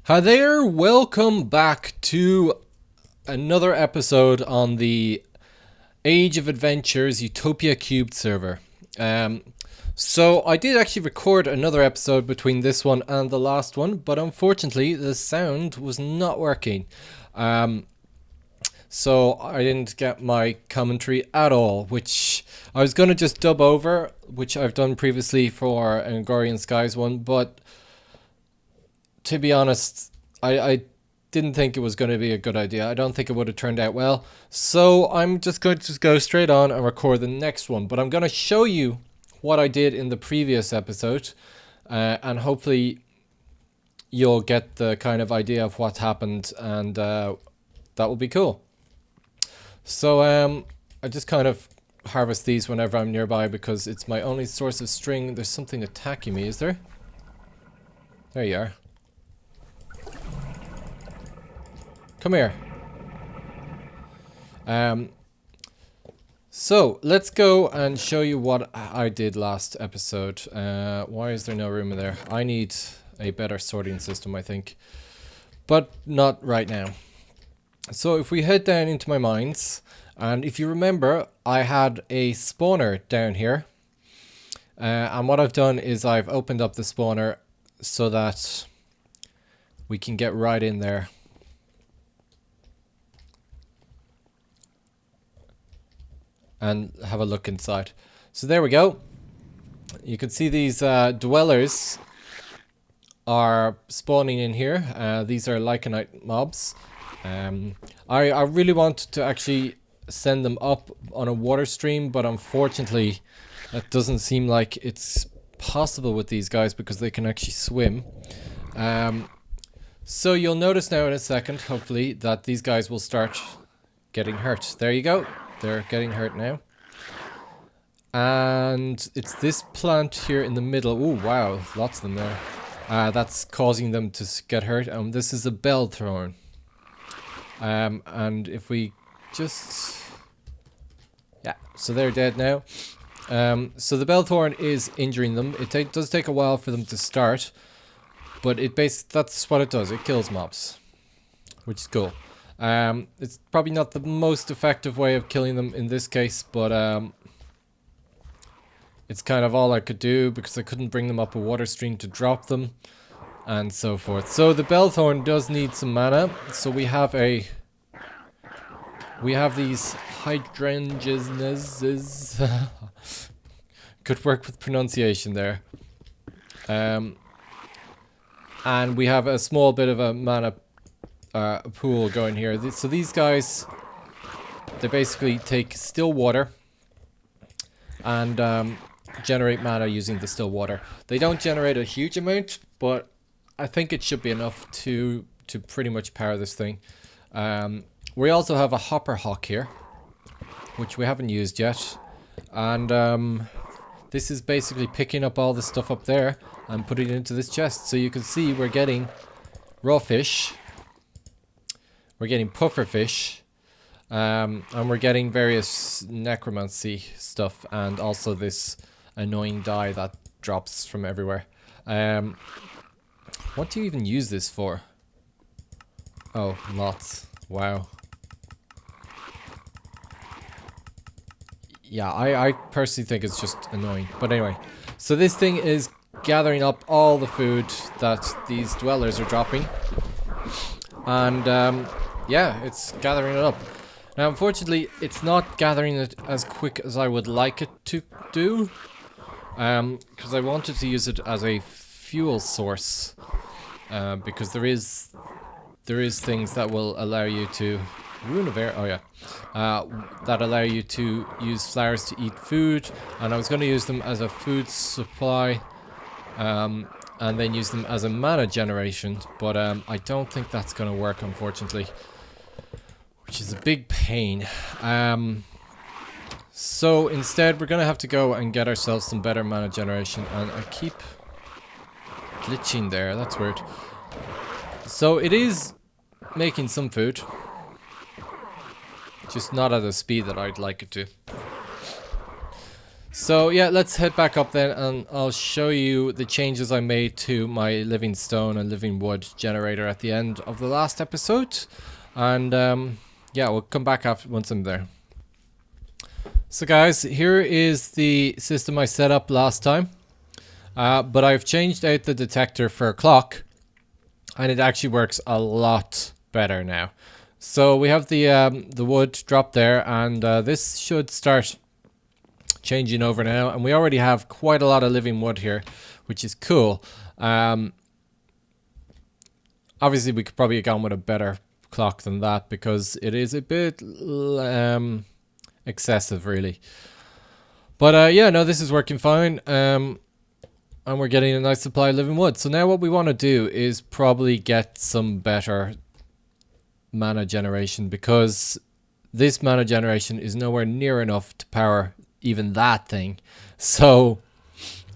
Hi there, welcome back to another episode on the Age of Adventures Utopia3 server. So I did actually record another episode between this one and the last one, but unfortunately the sound was not working. So I didn't get my commentary at all, which I was going to just dub over, which I've done previously for Angorian Skies one, but to be honest, I didn't think it was going to be a good idea. I don't think it would have turned out well. So I'm just going to just go straight on and record the next one. But I'm going to show you what I did in the previous episode. And hopefully you'll get the kind of idea of what happened. And that will be cool. So I just kind of harvest these whenever I'm nearby because it's my only source of string. There's something attacking me, is there? There you are. Come here. So let's go and show you what I did last episode. Why is there no room in there? I need a better sorting system, I think, but not right now. So if we head down into my mines, and if you remember, I had a spawner down here, and what I've done is I've opened up the spawner so that we can get right in there. And have a look inside. So there we go. You can see these dwellers are spawning in here. These are lycanite mobs. I really want to actually send them up on a water stream, but unfortunately that doesn't seem like it's possible with these guys because they can actually swim. So you'll notice now in a second, hopefully, that these guys will start getting hurt. There you go. They're getting hurt now. And it's this plant here in the middle. Oh, wow. Lots of them there. That's causing them to get hurt. This is a bell thorn. And if we just... Yeah, so they're dead now. So the bell thorn is injuring them. It does take a while for them to start. But that's what it does. It kills mobs. Which is cool. It's probably not the most effective way of killing them in this case, but it's kind of all I could do because I couldn't bring them up a water stream to drop them and so forth. So the bellthorn does need some mana, so we have these hydrangeas. Good work with pronunciation there. And we have a small bit of a mana pool going here. So these guys, they basically take still water and generate mana using the still water. They don't generate a huge amount, but I think it should be enough to pretty much power this thing. We also have a hopper hawk here, which we haven't used yet, and this is basically picking up all the stuff up there and putting it into this chest. So you can see we're getting raw fish. We're getting puffer fish, and we're getting various necromancy stuff, and also this annoying dye that drops from everywhere. What do you even use this for? Oh, lots. Wow. Yeah, I personally think it's just annoying. But anyway, so this thing is gathering up all the food that these dwellers are dropping. And yeah, it's gathering it up. Now, unfortunately, it's not gathering it as quick as I would like it to do. Because I wanted to use it as a fuel source. Because there is things that will allow you to... Rune of air, oh yeah. That allow you to use flowers to eat food. And I was going to use them as a food supply. And then use them as a mana generation, but I don't think that's going to work, unfortunately, which is a big pain. So instead we're going to have to go and get ourselves some better mana generation, and I keep glitching there, that's weird. So it is making some food, just not at the speed that I'd like it to. So yeah, let's head back up then, and I'll show you the changes I made to my living stone and living wood generator at the end of the last episode. And yeah, we'll come back after once I'm there. So guys, here is the system I set up last time. But I've changed out the detector for a clock, and it actually works a lot better now. So we have the wood drop there, and this should start changing over now, and we already have quite a lot of living wood here, which is cool. Obviously we could probably have gone with a better clock than that, because it is a bit excessive really. But yeah, no, this is working fine, and we're getting a nice supply of living wood. So now what we want to do is probably get some better mana generation, because this mana generation is nowhere near enough to power even that thing. So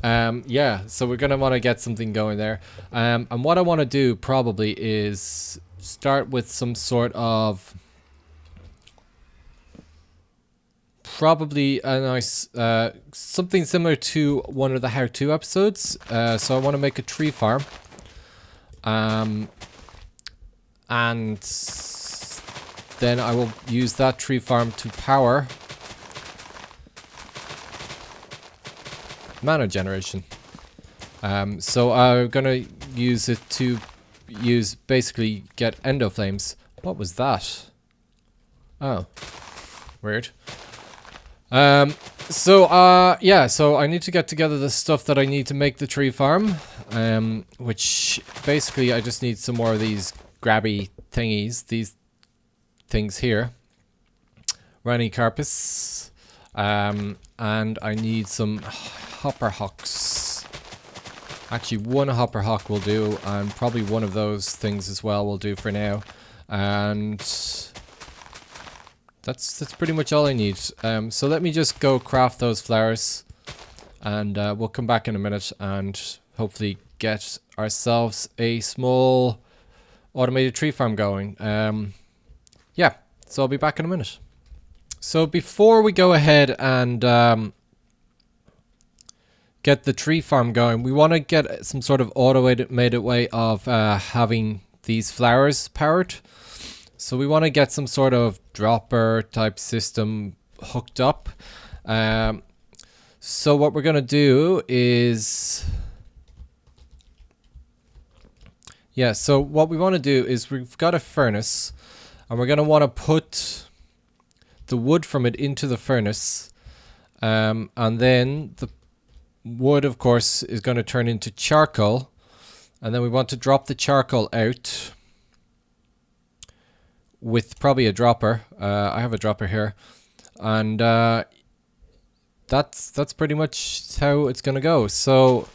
yeah, so we're gonna want to get something going there, and what I want to do probably is start with some sort of probably a nice something similar to one of the how-to episodes. So I want to make a tree farm, and then I will use that tree farm to power mana generation. So I'm gonna use it to basically get endo flames. What was that? Oh, weird. So yeah, so I need to get together the stuff that I need to make the tree farm, which basically I just need some more of these grabby thingies, these things here, Rani Carpus, and I need some hopper hawks. Actually, one hopper hawk will do, and probably one of those things as well will do for now. And that's pretty much all I need. So let me just go craft those flowers, and we'll come back in a minute and hopefully get ourselves a small automated tree farm going. Yeah, so I'll be back in a minute. So before we go ahead and get the tree farm going, we want to get some sort of automated way of having these flowers powered. So we want to get some sort of dropper type system hooked up. So what we're going to do is... yeah, so what we want to do is we've got a furnace, and we're going to want to put the wood from it into the furnace. And then the wood, of course, is going to turn into charcoal. And then we want to drop the charcoal out with probably a dropper. I have a dropper here, and that's pretty much how it's gonna go. So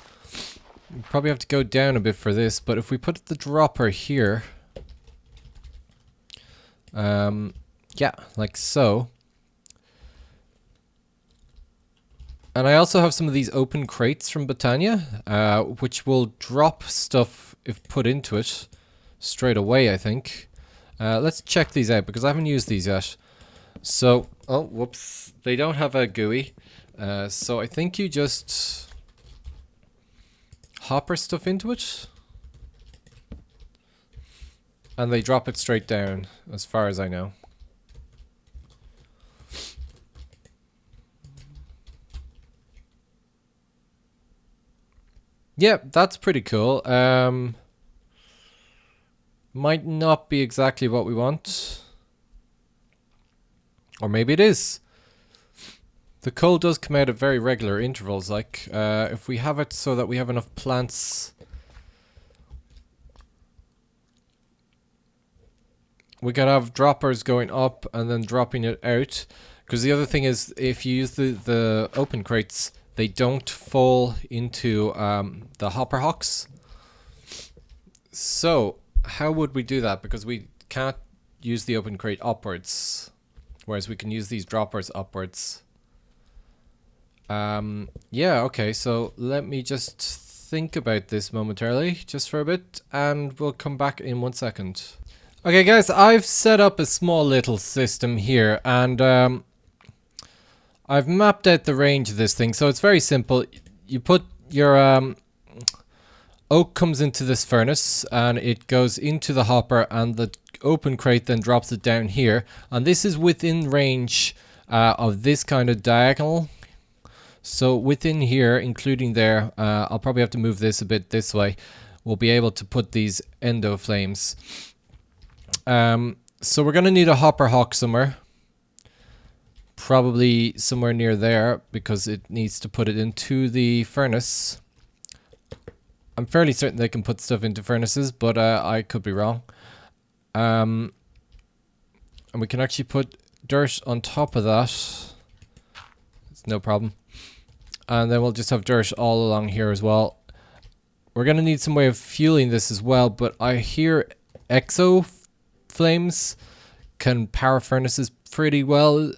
we probably have to go down a bit for this, but if we put the dropper here, yeah, like so. And I also have some of these open crates from Botania, which will drop stuff if put into it straight away, I think. Let's check these out, because I haven't used these yet. So, oh, whoops. They don't have a GUI. So I think you just hopper stuff into it, and they drop it straight down, as far as I know. Yeah, that's pretty cool. Might not be exactly what we want. Or maybe it is. The coal does come out at very regular intervals. Like, if we have it so that we have enough plants, we can have droppers going up and then dropping it out. Because the other thing is, if you use the open crates, they don't fall into the hopper hawks. So how would we do that? Because we can't use the open crate upwards, whereas we can use these droppers upwards. Yeah, okay, so let me just think about this momentarily, just for a bit, and we'll come back in 1 second. Okay guys, I've set up a small little system here, and I've mapped out the range of this thing, so it's very simple. You put your oak comes into this furnace and it goes into the hopper, and the open crate then drops it down here, and this is within range of this kind of diagonal. So within here, including there, I'll probably have to move this a bit this way. We'll be able to put these endo flames. So we're going to need a hopper hock somewhere. Probably somewhere near there, because it needs to put it into the furnace. I'm fairly certain they can put stuff into furnaces, but I could be wrong. And we can actually put dirt on top of that. It's no problem. And then we'll just have dirt all along here as well. We're going to need some way of fueling this as well, but I hear exo flames can power furnaces pretty well,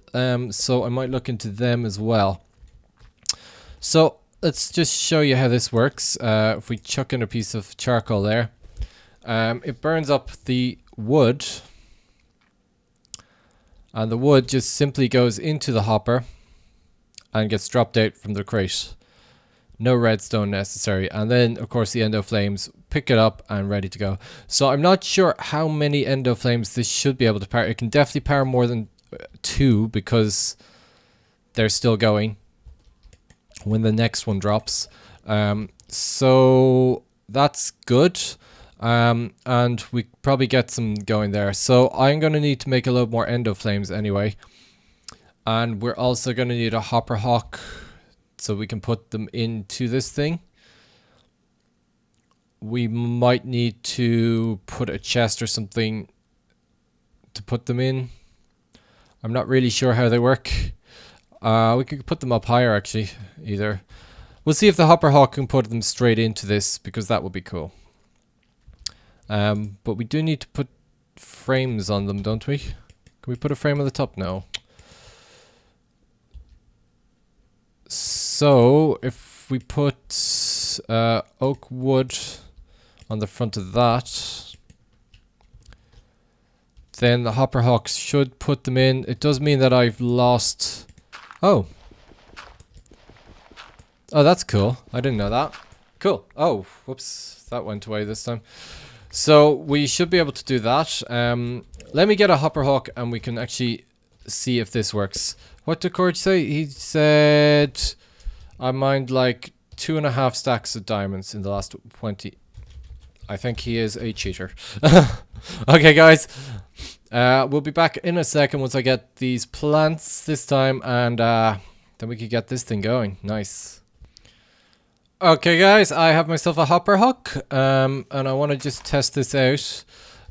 so I might look into them as well. So let's just show you how this works. If we chuck in a piece of charcoal there, it burns up the wood, and the wood just simply goes into the hopper and gets dropped out from the crate. No redstone necessary. And then, of course, the endo flames pick it up and ready to go. So I'm not sure how many endo flames this should be able to power. It can definitely power more than 2 because they're still going when the next one drops. So that's good. And we probably get some going there. So I'm going to need to make a lot more endo flames anyway. And we're also going to need a hopper hock so we can put them into this thing. We might need to put a chest or something to put them in. I'm not really sure how they work. We could put them up higher actually, either. We'll see if the hopper hock can put them straight into this, because that would be cool. But we do need to put frames on them, don't we? Can we put a frame on the top? No. So if we put oak wood on the front of that, then the hopper hawks should put them in. It does mean that I've lost... Oh, that's cool. I didn't know that. Cool. Oh, whoops. That went away this time. So we should be able to do that. Let me get a hopper hawk and we can actually see if this works. What did Courage say? He said I mined like 2.5 stacks of diamonds in the last 20. I think he is a cheater. Okay, guys. We'll be back in a second once I get these plants this time, and then we can get this thing going. Nice. Okay, guys, I have myself a hopper hook, and I want to just test this out.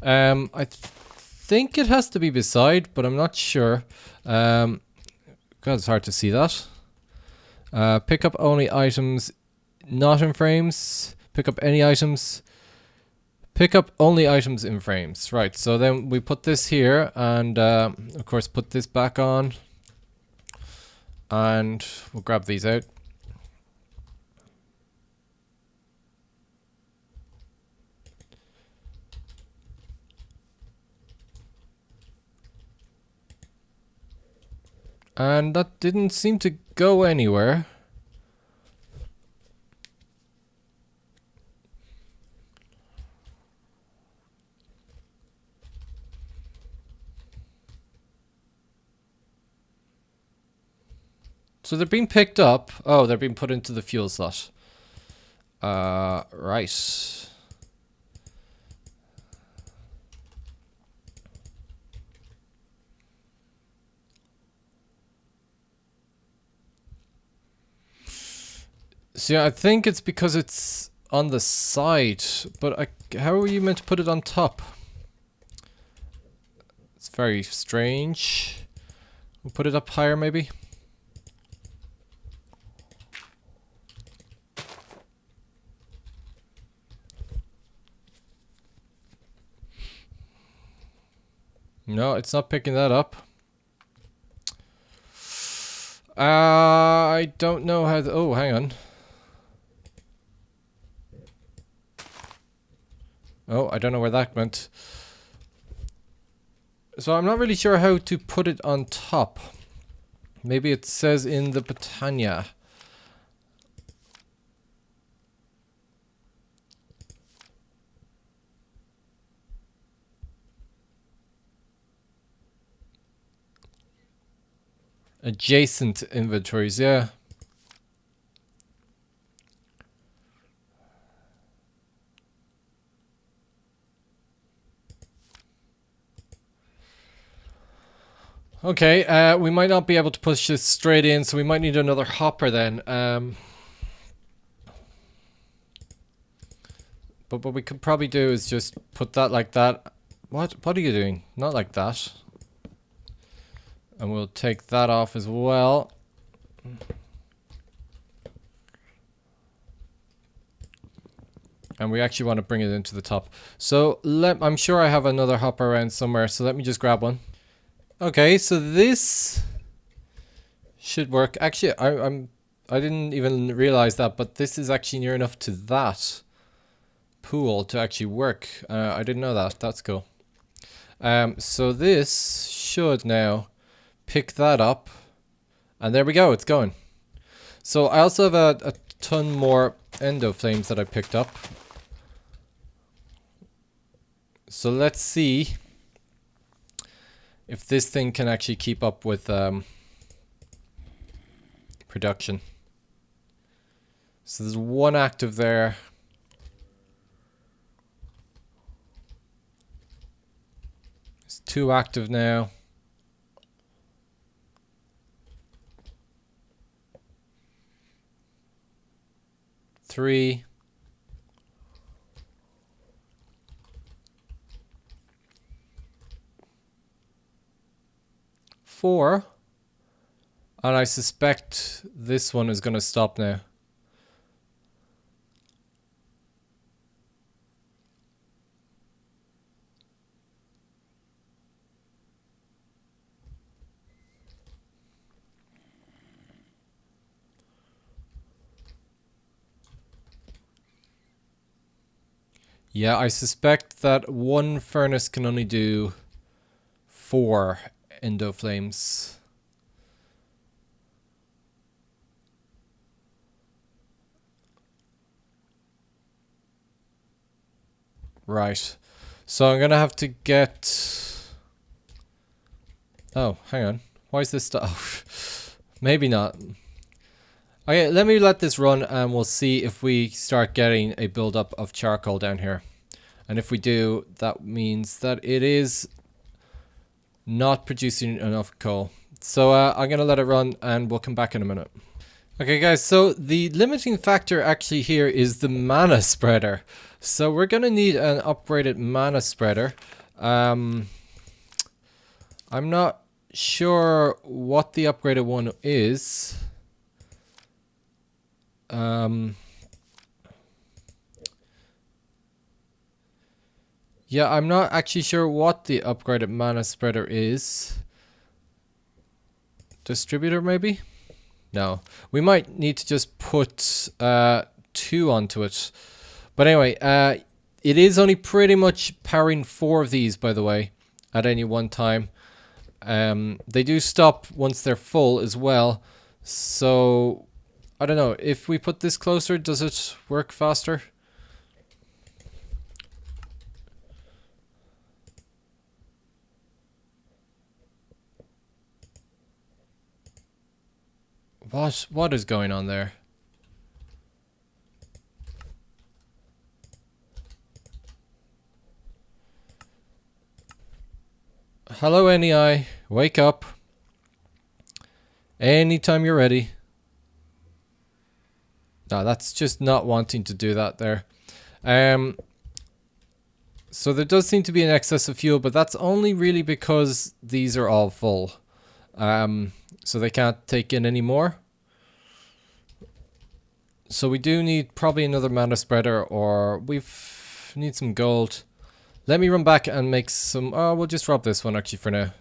I think it has to be beside, but I'm not sure. God, it's hard to see that. Pick up only items not in frames. Pick up any items. Pick up only items in frames. Right, so then we put this here and of course put this back on. And we'll grab these out. And that didn't seem to go anywhere. So they're being picked up. Oh, they're being put into the fuel slot. Right. So yeah, I think it's because it's on the side, but how are you meant to put it on top? It's very strange. We'll put it up higher maybe. No, it's not picking that up. I don't know how oh, hang on. Oh, I don't know where that went. So I'm not really sure how to put it on top. Maybe it says in the Britannia. Adjacent inventories, yeah. Okay, we might not be able to push this straight in, so we might need another hopper then. But what we could probably do is just put that like that. What are you doing? Not like that. And we'll take that off as well. And we actually want to bring it into the top. So I'm sure I have another hopper around somewhere, so let me just grab one. Okay, so this should work. Actually, I didn't even realize that, but this is actually near enough to that pool to actually work. I didn't know that. That's cool. So this should now pick that up, and there we go. It's going. So I also have a ton more endo flames that I picked up. So let's see if this thing can actually keep up with production. So there's one active there. It's 2 active now. Three. 4. And I suspect this one is going to stop now. Yeah, I suspect that one furnace can only do 4 endo flames. Right. So I'm gonna have to get... Oh, hang on. Why is this stuff? Maybe not. Okay, let this run and we'll see if we start getting a buildup of charcoal down here. And if we do, that means that it is not producing enough coal. So I'm going to let it run and we'll come back in a minute. Okay guys, so the limiting factor actually here is the mana spreader. So we're going to need an upgraded mana spreader. I'm not sure what the upgraded one is. Yeah, I'm not actually sure what the upgraded mana spreader is. Distributor maybe? No. We might need to just put 2 onto it. But anyway, it is only pretty much powering 4 of these, by the way, at any one time. They do stop once they're full as well. So, I don't know. If we put this closer, does it work faster? What is going on there? Hello, NEI. Wake up. Anytime you're ready. No, that's just not wanting to do that there. So there does seem to be an excess of fuel, but that's only really because these are all full. So they can't take in any more. So we do need probably another mana spreader, or need some gold. Let me run back and make some... Oh, we'll just drop this one actually for now.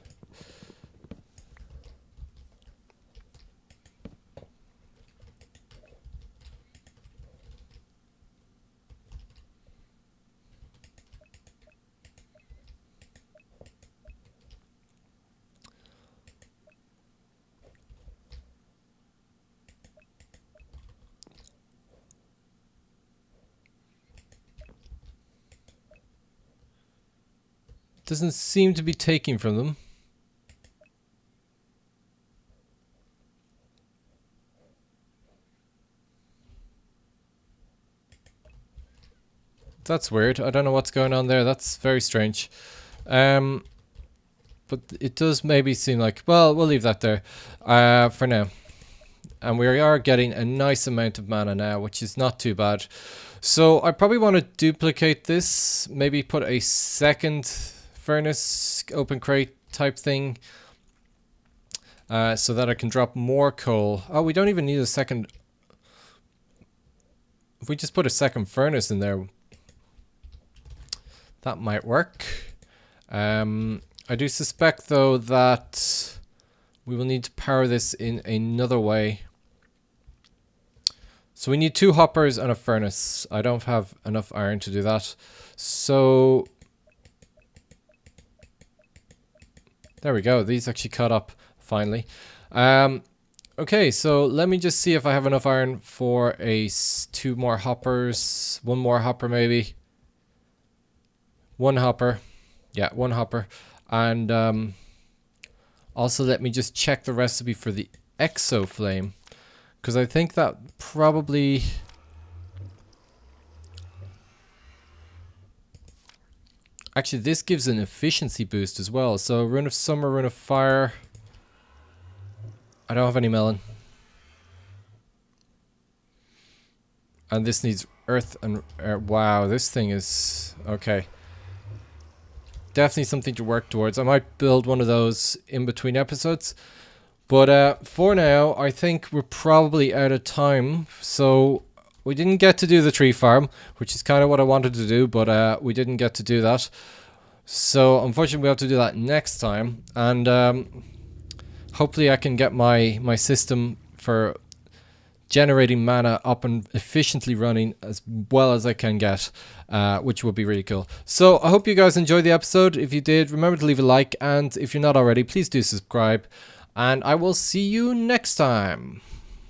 Doesn't seem to be taking from them. That's weird. I don't know what's going on there. That's very strange. But it does maybe seem like... Well, we'll leave that there for now. And we are getting a nice amount of mana now, which is not too bad. So I probably want to duplicate this. Maybe put a second furnace open crate type thing. So that I can drop more coal. Oh, we don't even need a second... If we just put a second furnace in there... That might work. I do suspect, though, that we will need to power this in another way. So we need 2 hoppers and a furnace. I don't have enough iron to do that. So... There we go. These actually caught up, finally. Okay, so let me just see if I have enough iron for 2 more hoppers. 1 more hopper, maybe. 1 hopper. Yeah, 1 hopper. And also let me just check the recipe for the exo flame. Because I think that probably... Actually, this gives an efficiency boost as well. So Rune of Summer, Rune of Fire. I don't have any melon. And this needs earth and air. Wow, this thing is... Okay. Definitely something to work towards. I might build one of those in between episodes. But for now, I think we're probably out of time. So we didn't get to do the tree farm, which is kind of what I wanted to do, but we didn't get to do that. So unfortunately, we have to do that next time. And hopefully I can get my system for generating mana up and efficiently running as well as I can get, which would be really cool. So I hope you guys enjoyed the episode. If you did, remember to leave a like, and if you're not already, please do subscribe, and I will see you next time.